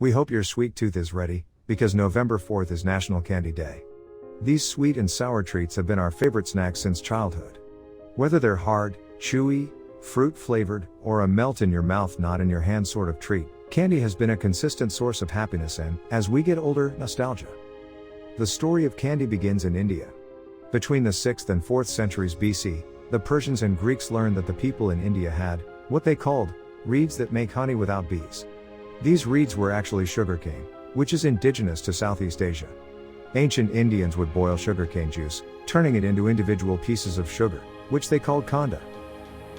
We hope your sweet tooth is ready, because November 4th is National Candy Day. These sweet and sour treats have been our favorite snacks since childhood. Whether they're hard, chewy, fruit-flavored, or a melt-in-your-mouth not-in-your-hand sort of treat, candy has been a consistent source of happiness and, as we get older, nostalgia. The story of candy begins in India. Between the 6th and 4th centuries BC, the Persians and Greeks learned that the people in India had, what they called, reeds that make honey without bees. These reeds were actually sugarcane, which is indigenous to Southeast Asia. Ancient Indians would boil sugarcane juice, turning it into individual pieces of sugar, which they called khanda.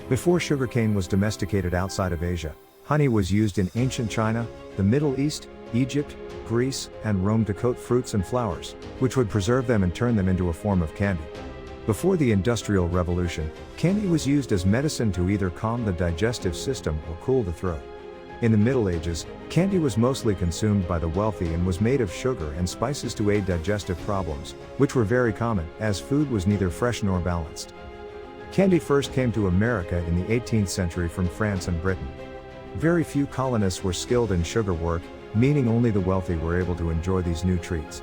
Before sugarcane was domesticated outside of Asia, honey was used in ancient China, the Middle East, Egypt, Greece, and Rome to coat fruits and flowers, which would preserve them and turn them into a form of candy. Before the Industrial Revolution, candy was used as medicine to either calm the digestive system or cool the throat. In the Middle Ages, candy was mostly consumed by the wealthy and was made of sugar and spices to aid digestive problems, which were very common, as food was neither fresh nor balanced. Candy first came to America in the 18th century from France and Britain. Very few colonists were skilled in sugar work, meaning only the wealthy were able to enjoy these new treats.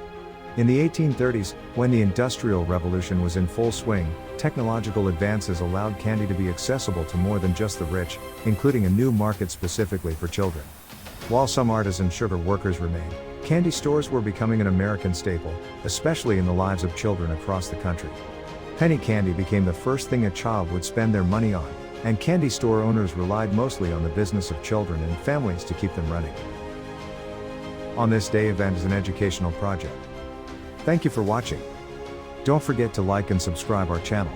In the 1830s, when the Industrial Revolution was in full swing, technological advances allowed candy to be accessible to more than just the rich, including a new market specifically for children. While some artisan sugar workers remained, candy stores were becoming an American staple, especially in the lives of children across the country. Penny candy became the first thing a child would spend their money on, and candy store owners relied mostly on the business of children and families to keep them running. On This Day event is an educational project. Thank you for watching. Don't forget to like and subscribe our channel.